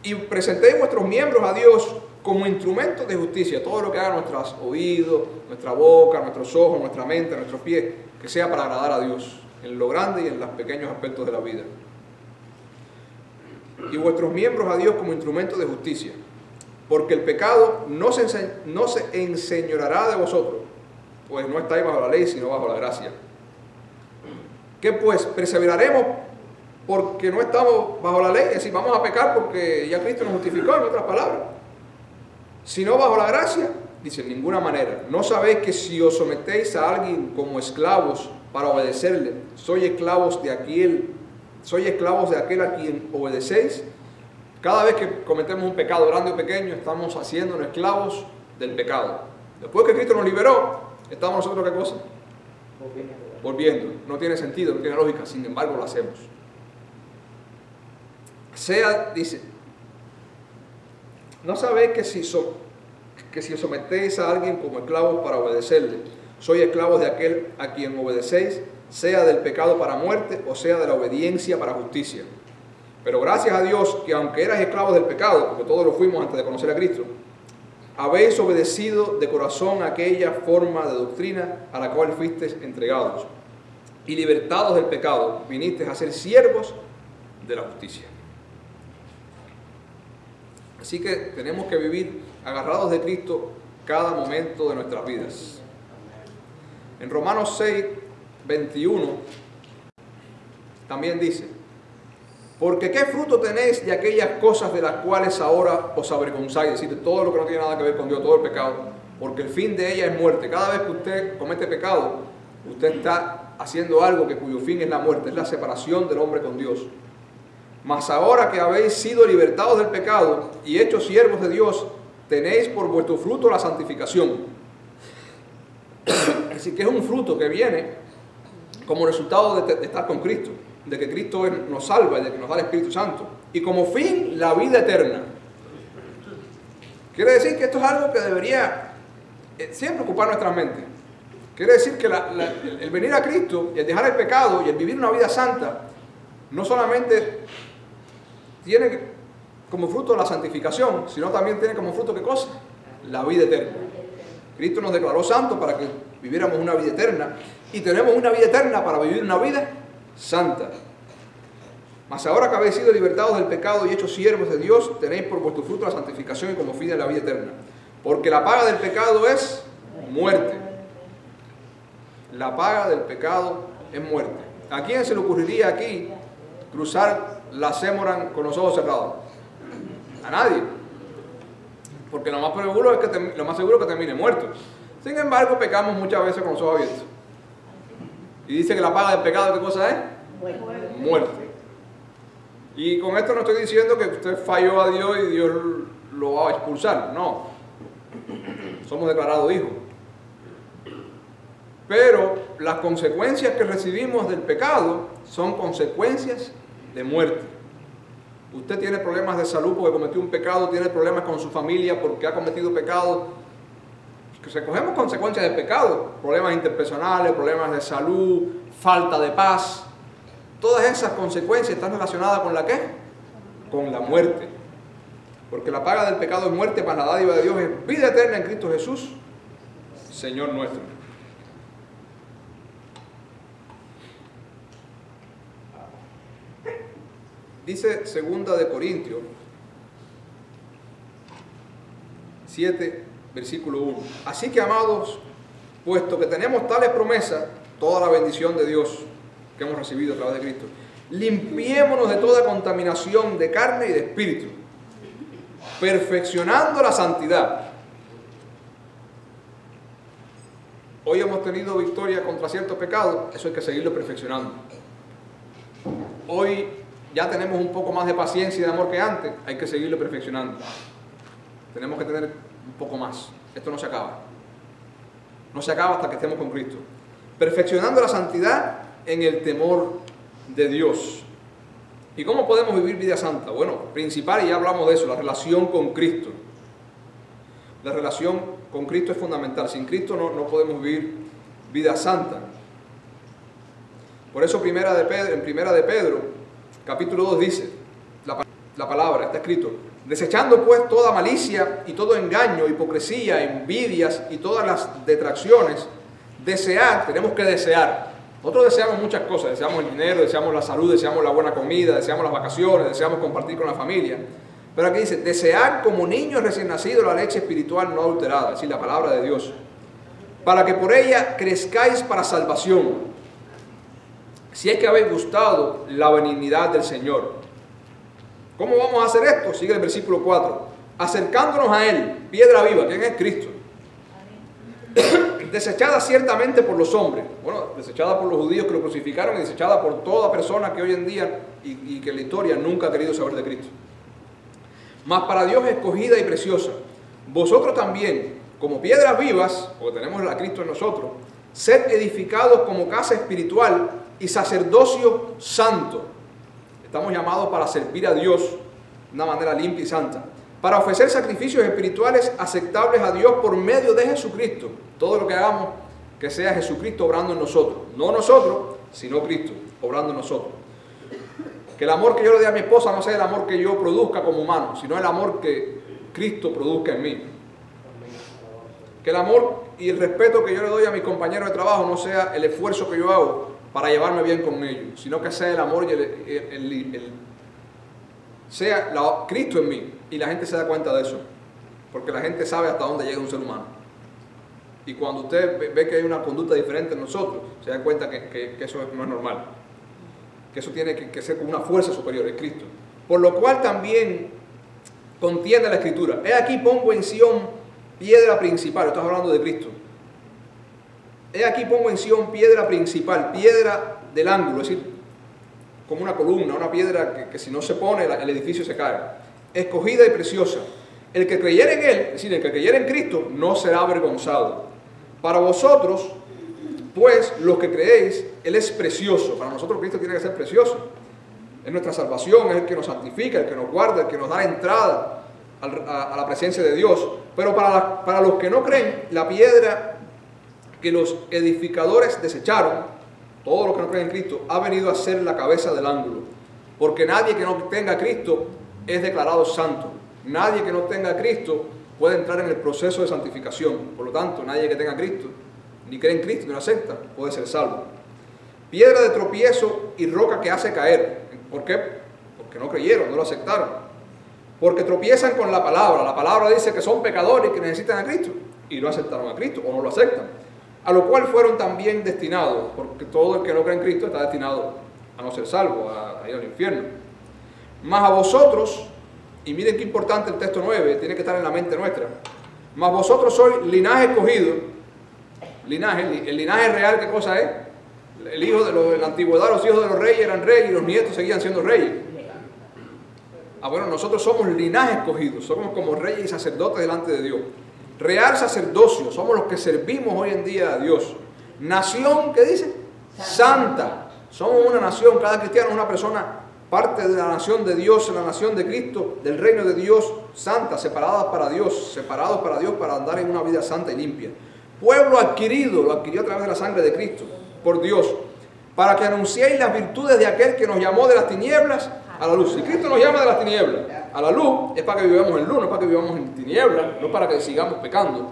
Y presentéis vuestros miembros a Dios como instrumentos de justicia, todo lo que haga nuestros oídos, nuestra boca, nuestros ojos, nuestra mente, nuestros pies, que sea para agradar a Dios, en lo grande y en los pequeños aspectos de la vida. Y vuestros miembros a Dios como instrumentos de justicia, porque el pecado no se enseñoreará de vosotros, pues no estáis bajo la ley, sino bajo la gracia. ¿Qué pues? ¿Perseveraremos porque no estamos bajo la ley? Es decir, vamos a pecar porque ya Cristo nos justificó, en otras palabras. Si no bajo la gracia, dice, en ninguna manera. ¿No sabéis que si os sometéis a alguien como esclavos para obedecerle, sois esclavos de aquel a quien obedecéis? Cada vez que cometemos un pecado grande o pequeño, estamos haciéndonos esclavos del pecado. Después que Cristo nos liberó, ¿estamos nosotros qué cosa? Volviendo. No tiene sentido, no tiene lógica, sin embargo lo hacemos. Dice, ¿no sabéis que si os sometéis a alguien como esclavos para obedecerle, sois esclavos de aquel a quien obedecéis, sea del pecado para muerte o sea de la obediencia para justicia? Pero gracias a Dios que aunque erais esclavos del pecado, porque todos lo fuimos antes de conocer a Cristo, habéis obedecido de corazón aquella forma de doctrina a la cual fuisteis entregados, y libertados del pecado, vinisteis a ser siervos de la justicia. Así que tenemos que vivir agarrados de Cristo cada momento de nuestras vidas. En Romanos 6, 21, también dice, porque ¿qué fruto tenéis de aquellas cosas de las cuales ahora os avergonzáis? Es decir, todo lo que no tiene nada que ver con Dios, todo el pecado, porque el fin de ella es muerte. Cada vez que usted comete pecado, usted está haciendo algo cuyo fin es la muerte, es la separación del hombre con Dios. Mas ahora que habéis sido libertados del pecado y hechos siervos de Dios, tenéis por vuestro fruto la santificación. Es decir, que es un fruto que viene como resultado de estar con Cristo, de que Cristo nos salva y de que nos da el Espíritu Santo. Y como fin, la vida eterna. Quiere decir que esto es algo que debería siempre ocupar nuestra mente. Quiere decir que el venir a Cristo y el dejar el pecado y el vivir una vida santa, no solamente tiene como fruto la santificación, sino también tiene como fruto, ¿qué cosa? La vida eterna. Cristo nos declaró santos para que viviéramos una vida eterna, y tenemos una vida eterna para vivir una vida santa. Mas ahora que habéis sido libertados del pecado y hechos siervos de Dios, tenéis por vuestro fruto la santificación y como fin de la vida eterna. Porque la paga del pecado es muerte. La paga del pecado es muerte. ¿A quién se le ocurriría aquí cruzar la Semoran con los ojos cerrados? A nadie. Porque lo más seguro es que termine muerto. Sin embargo, pecamos muchas veces con los ojos abiertos. Y dice que la paga del pecado, ¿qué cosa es? Muerte. Y con esto no estoy diciendo que usted falló a Dios y Dios lo va a expulsar. No. Somos declarados hijos. Pero las consecuencias que recibimos del pecado son consecuencias de muerte. Usted tiene problemas de salud porque cometió un pecado, tiene problemas con su familia porque ha cometido pecado. Que recogemos consecuencias del pecado, problemas interpersonales, problemas de salud, falta de paz. Todas esas consecuencias están relacionadas con la ¿qué? Con la muerte. Porque la paga del pecado es muerte, mas la dádiva de Dios es vida eterna en Cristo Jesús, Señor nuestro. Dice 2 de Corintios 7, versículo 1. Así que, amados, puesto que tenemos tales promesas, toda la bendición de Dios que hemos recibido a través de Cristo, limpiémonos de toda contaminación de carne y de espíritu, perfeccionando la santidad. Hoy hemos tenido victoria contra ciertos pecados, eso hay que seguirlo perfeccionando. Hoy ya tenemos un poco más de paciencia y de amor que antes, hay que seguirlo perfeccionando. Tenemos que tener un poco más. Esto no se acaba. No se acaba hasta que estemos con Cristo. Perfeccionando la santidad en el temor de Dios. ¿Y cómo podemos vivir vida santa? Bueno, principal, y ya hablamos de eso, la relación con Cristo. La relación con Cristo es fundamental. Sin Cristo no podemos vivir vida santa. Por eso en Primera de Pedro, capítulo 2 dice, la palabra, está escrito, desechando pues toda malicia y todo engaño, hipocresía, envidias y todas las detracciones, tenemos que desear. Nosotros deseamos muchas cosas, deseamos el dinero, deseamos la salud, deseamos la buena comida, deseamos las vacaciones, deseamos compartir con la familia. Pero aquí dice, desear como niños recién nacidos la leche espiritual no adulterada, es decir, la palabra de Dios, para que por ella crezcáis para salvación, si es que habéis gustado la benignidad del Señor. ¿Cómo vamos a hacer esto? Sigue el versículo 4. Acercándonos a Él, piedra viva, ¿quién es Cristo? Desechada ciertamente por los hombres, bueno, desechada por los judíos que lo crucificaron y desechada por toda persona que hoy en día y que en la historia nunca ha querido saber de Cristo. Mas para Dios escogida y preciosa, vosotros también, como piedras vivas, porque tenemos a Cristo en nosotros, sed edificados como casa espiritual y sacerdocio santo. Estamos llamados para servir a Dios de una manera limpia y santa, para ofrecer sacrificios espirituales aceptables a Dios por medio de Jesucristo. Todo lo que hagamos, que sea Jesucristo obrando en nosotros. No nosotros, sino Cristo obrando en nosotros. Que el amor que yo le dé a mi esposa no sea el amor que yo produzca como humano, sino el amor que Cristo produzca en mí. Que el amor y el respeto que yo le doy a mis compañeros de trabajo no sea el esfuerzo que yo hago para llevarme bien con ellos, sino que sea el amor y sea Cristo en mí, y la gente se da cuenta de eso, porque la gente sabe hasta dónde llega un ser humano. Y cuando usted ve que hay una conducta diferente en nosotros, se da cuenta que eso no es normal, que eso tiene que ser con una fuerza superior, es Cristo. Por lo cual también contiene la Escritura, he aquí pongo en Sión piedra principal, estás hablando de Cristo. He aquí pongo en Sión piedra principal, piedra del ángulo, es decir, como una columna, una piedra que si no se pone el edificio se cae. Escogida y preciosa. El que creyere en Él, es decir, el que creyere en Cristo, no será avergonzado. Para vosotros, pues, los que creéis, Él es precioso. Para nosotros Cristo tiene que ser precioso. Es nuestra salvación, es el que nos santifica, el que nos guarda, el que nos da entrada a la presencia de Dios. Pero para los que no creen, la piedra que los edificadores desecharon, todos los que no creen en Cristo, ha venido a ser la cabeza del ángulo. Porque nadie que no tenga a Cristo es declarado santo. Nadie que no tenga a Cristo puede entrar en el proceso de santificación. Por lo tanto, nadie que tenga a Cristo, ni cree en Cristo, ni lo acepta, puede ser salvo. Piedra de tropiezo y roca que hace caer. ¿Por qué? Porque no creyeron, no lo aceptaron. Porque tropiezan con la palabra. La palabra dice que son pecadores y que necesitan a Cristo. Y no aceptaron a Cristo o no lo aceptan. A lo cual fueron también destinados, porque todo el que no cree en Cristo está destinado a no ser salvo, a ir al infierno. Mas a vosotros, y miren qué importante el texto 9, tiene que estar en la mente nuestra, mas vosotros sois linaje escogido. El linaje real, ¿qué cosa es? El hijo en la antigüedad los hijos de los reyes eran reyes y los nietos seguían siendo reyes. Bueno, nosotros somos linaje escogido, somos como reyes y sacerdotes delante de Dios. Real sacerdocio, somos los que servimos hoy en día a Dios. Nación, ¿qué dice? Santa. Somos una nación, cada cristiano es una persona, parte de la nación de Dios, la nación de Cristo, del reino de Dios, santa, separados para Dios para andar en una vida santa y limpia. Pueblo adquirido, lo adquirió a través de la sangre de Cristo, por Dios, para que anunciéis las virtudes de aquel que nos llamó de las tinieblas a la luz. Si Cristo nos llama de las tinieblas a la luz, es para que vivamos en luz, no es para que vivamos en tinieblas, no para que sigamos pecando.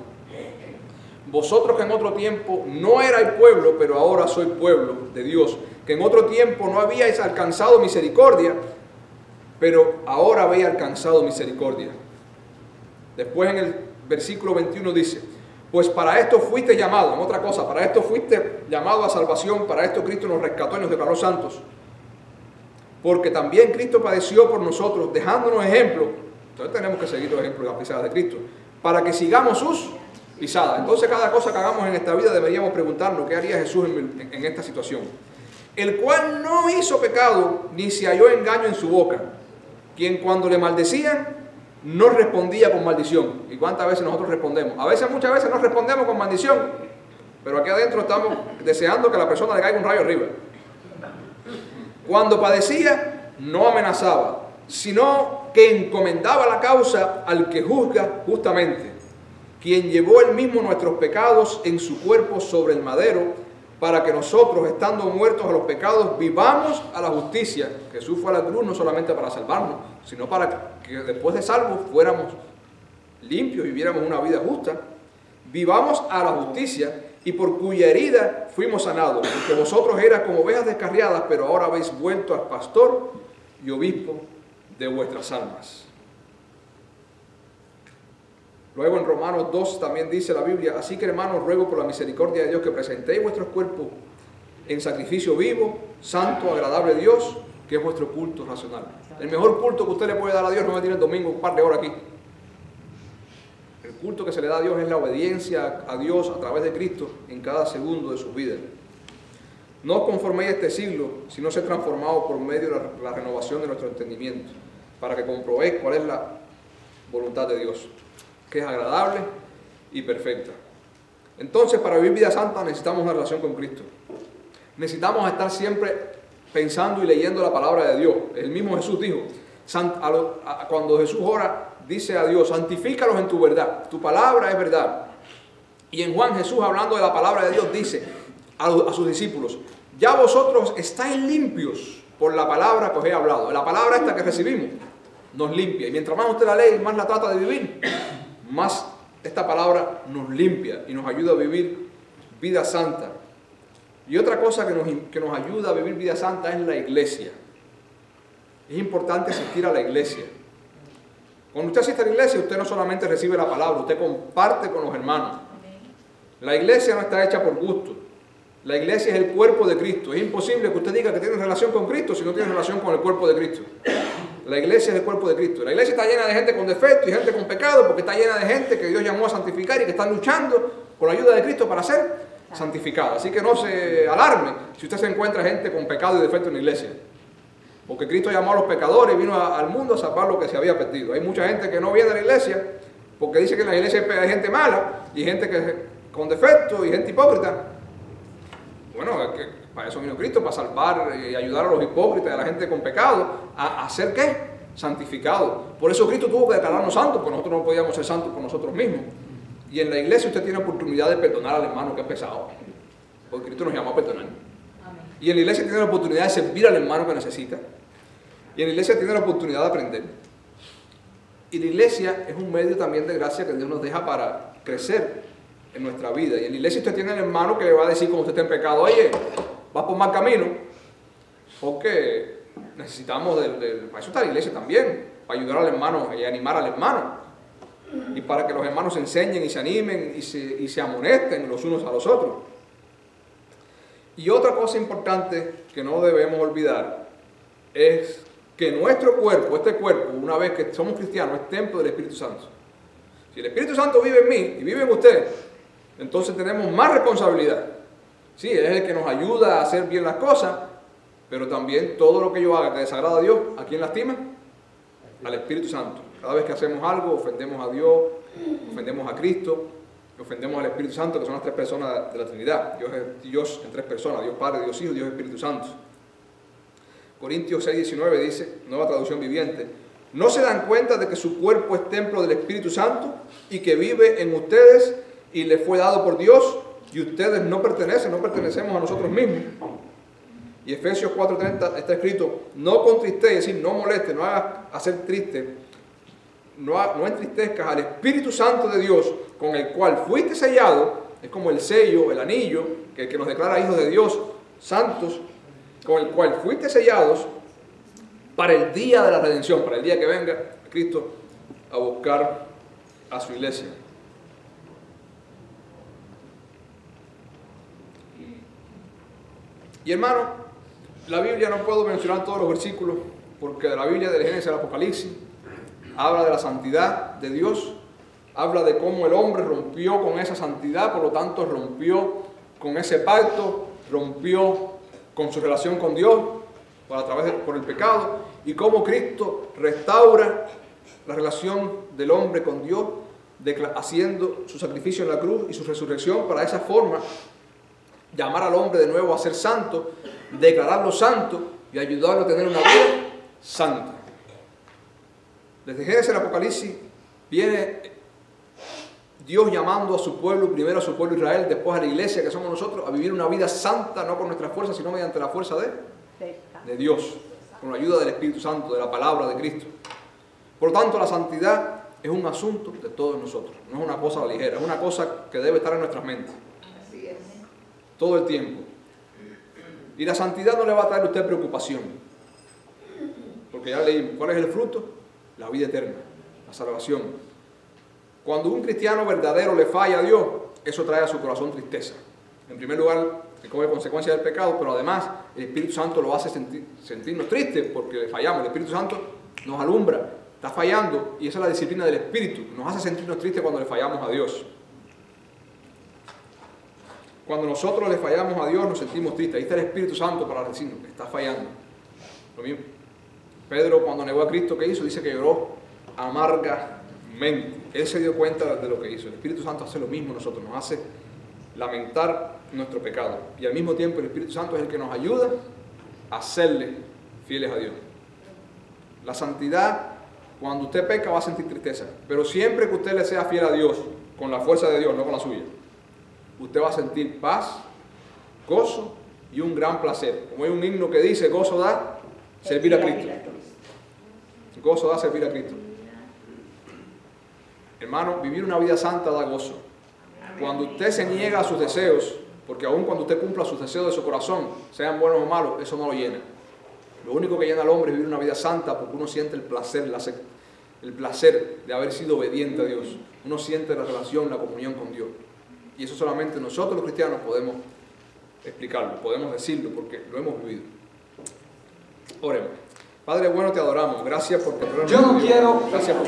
Vosotros que en otro tiempo no erais pueblo, pero ahora sois pueblo de Dios, que en otro tiempo no habíais alcanzado misericordia, pero ahora habéis alcanzado misericordia. Después en el versículo 21 dice, pues para esto fuiste llamado, en otra cosa, para esto fuiste llamado a salvación, para esto Cristo nos rescató y nos declaró santos. Porque también Cristo padeció por nosotros, dejándonos ejemplo. Entonces tenemos que seguir los ejemplos de las pisadas de Cristo, para que sigamos sus pisadas. Entonces cada cosa que hagamos en esta vida deberíamos preguntarnos, ¿qué haría Jesús en esta situación? El cual no hizo pecado, ni se halló engaño en su boca, quien cuando le maldecían, no respondía con maldición. ¿Y cuántas veces nosotros respondemos? Muchas veces no respondemos con maldición, pero aquí adentro estamos deseando que a la persona le caiga un rayo arriba. Cuando padecía, no amenazaba, sino que encomendaba la causa al que juzga justamente, quien llevó él mismo nuestros pecados en su cuerpo sobre el madero, para que nosotros, estando muertos a los pecados, vivamos a la justicia. Jesús fue a la cruz no solamente para salvarnos, sino para que después de salvos fuéramos limpios y viviéramos una vida justa. Vivamos a la justicia, y por cuya herida fuimos sanados, porque vosotros eras como ovejas descarriadas, pero ahora habéis vuelto al pastor y obispo de vuestras almas. Luego en Romanos 2 también dice la Biblia: así que, hermanos, ruego por la misericordia de Dios que presentéis vuestros cuerpos en sacrificio vivo, santo, agradable a Dios, que es vuestro culto racional. El mejor culto que usted le puede dar a Dios no me tiene el domingo un par de horas aquí. El culto que se le da a Dios es la obediencia a Dios a través de Cristo en cada segundo de su vida. No os conforméis a este siglo, sino sed transformados por medio de la renovación de nuestro entendimiento, para que comprobéis cuál es la voluntad de Dios, que es agradable y perfecta. Entonces, para vivir vida santa necesitamos una relación con Cristo. Necesitamos estar siempre pensando y leyendo la palabra de Dios. El mismo Jesús dijo, cuando Jesús ora, dice a Dios: santifícalos en tu verdad, tu palabra es verdad. Y en Juan, Jesús, hablando de la palabra de Dios, dice a sus discípulos: ya vosotros estáis limpios por la palabra que os he hablado. La palabra esta que recibimos nos limpia, y mientras más usted la lee y más la trata de vivir, más esta palabra nos limpia y nos ayuda a vivir vida santa. Y otra cosa que nos ayuda a vivir vida santa es la iglesia. Es importante asistir a la iglesia. Cuando usted asiste a la iglesia, usted no solamente recibe la palabra, usted comparte con los hermanos. La iglesia no está hecha por gusto. La iglesia es el cuerpo de Cristo. Es imposible que usted diga que tiene relación con Cristo si no tiene relación con el cuerpo de Cristo. La iglesia es el cuerpo de Cristo. La iglesia está llena de gente con defectos y gente con pecado, porque está llena de gente que Dios llamó a santificar y que están luchando con la ayuda de Cristo para ser santificada. Así que no se alarme si usted se encuentra gente con pecado y defecto en la iglesia. Porque Cristo llamó a los pecadores y vino al mundo a salvar lo que se había perdido. Hay mucha gente que no viene a la iglesia porque dice que en la iglesia hay gente mala y gente con defectos y gente hipócrita. Bueno, es que para eso vino Cristo, para salvar y ayudar a los hipócritas y a la gente con pecado a ser ¿qué? Santificados. Por eso Cristo tuvo que declararnos santos, porque nosotros no podíamos ser santos por nosotros mismos. Y en la iglesia usted tiene oportunidad de perdonar al hermano que es pesado, porque Cristo nos llamó a perdonar. Y en la iglesia tiene la oportunidad de servir al hermano que necesita. Y en la iglesia tiene la oportunidad de aprender. Y la iglesia es un medio también de gracia que Dios nos deja para crecer en nuestra vida. Y en la iglesia usted tiene al hermano que le va a decir cuando usted está en pecado: oye, vas por mal camino, porque necesitamos para eso está la iglesia también, para ayudar al hermano y animar al hermano, y para que los hermanos se enseñen y se animen y se amonesten los unos a los otros. Y otra cosa importante que no debemos olvidar es que nuestro cuerpo, este cuerpo, una vez que somos cristianos, es templo del Espíritu Santo. Si el Espíritu Santo vive en mí y vive en usted, entonces tenemos más responsabilidad. Sí, es el que nos ayuda a hacer bien las cosas, pero también todo lo que yo haga que desagrada a Dios, ¿a quién lastima? Al Espíritu Santo. Cada vez que hacemos algo, ofendemos a Dios, ofendemos a Cristo, ofendemos al Espíritu Santo, que son las tres personas de la Trinidad. Dios es Dios en tres personas: Dios Padre, Dios Hijo, Dios Espíritu Santo. Corintios 6:19 dice, nueva traducción viviente: ¿no se dan cuenta de que su cuerpo es templo del Espíritu Santo y que vive en ustedes y le fue dado por Dios, y ustedes no pertenecemos a nosotros mismos? Y Efesios 4:30 está escrito: no contristéis, es decir, no moleste, no hagas hacer triste, no entristezcas al Espíritu Santo de Dios, con el cual fuiste sellado. Es como el sello, el anillo, que nos declara hijos de Dios, santos, con el cual fuiste sellados para el día de la redención, para el día que venga Cristo a buscar a su iglesia. Y hermano, la Biblia, no puedo mencionar todos los versículos, porque de la Biblia, del Génesis al Apocalipsis, habla de la santidad de Dios, habla de cómo el hombre rompió con esa santidad, por lo tanto rompió con ese pacto, rompió con su relación con Dios por el pecado, y cómo Cristo restaura la relación del hombre con Dios, haciendo su sacrificio en la cruz y su resurrección, para de esa forma llamar al hombre de nuevo a ser santo, declararlo santo y ayudarlo a tener una vida santa. Desde Génesis al Apocalipsis viene Dios llamando a su pueblo, primero a su pueblo Israel, después a la iglesia que somos nosotros, a vivir una vida santa, no con nuestra fuerza, sino mediante la fuerza de Dios, con la ayuda del Espíritu Santo, de la palabra de Cristo. Por lo tanto, la santidad es un asunto de todos nosotros, no es una cosa ligera, es una cosa que debe estar en nuestras mentes. Así es. Todo el tiempo. Y la santidad no le va a traer a usted preocupación, porque ya leímos, ¿cuál es el fruto? La vida eterna, la salvación. Cuando un cristiano verdadero le falla a Dios, eso trae a su corazón tristeza. En primer lugar, que como consecuencia del pecado, pero además el Espíritu Santo lo hace sentirnos tristes porque le fallamos. El Espíritu Santo nos alumbra, está fallando, y esa es la disciplina del Espíritu. Nos hace sentirnos tristes cuando le fallamos a Dios. Cuando nosotros le fallamos a Dios, nos sentimos tristes. Ahí está el Espíritu Santo para decirnos que está fallando. Lo mismo. Pedro, cuando negó a Cristo, ¿qué hizo? Dice que lloró amargamente. Él se dio cuenta de lo que hizo. El Espíritu Santo hace lo mismo nosotros, nos hace lamentar nuestro pecado. Y al mismo tiempo el Espíritu Santo es el que nos ayuda a serle fieles a Dios. La santidad, cuando usted peca, va a sentir tristeza. Pero siempre que usted le sea fiel a Dios, con la fuerza de Dios, no con la suya, usted va a sentir paz, gozo y un gran placer. Como hay un himno que dice, gozo da servir a Cristo. Gozo da servir a Cristo. Hermano, vivir una vida santa da gozo. Cuando usted se niega a sus deseos, porque aun cuando usted cumpla sus deseos de su corazón, sean buenos o malos, eso no lo llena. Lo único que llena al hombre es vivir una vida santa, porque uno siente el placer de haber sido obediente a Dios. Uno siente la relación, la comunión con Dios. Y eso solamente nosotros los cristianos podemos explicarlo, podemos decirlo, porque lo hemos vivido. Oremos. Padre bueno, te adoramos. Gracias por tu Yo no quiero. Gracias por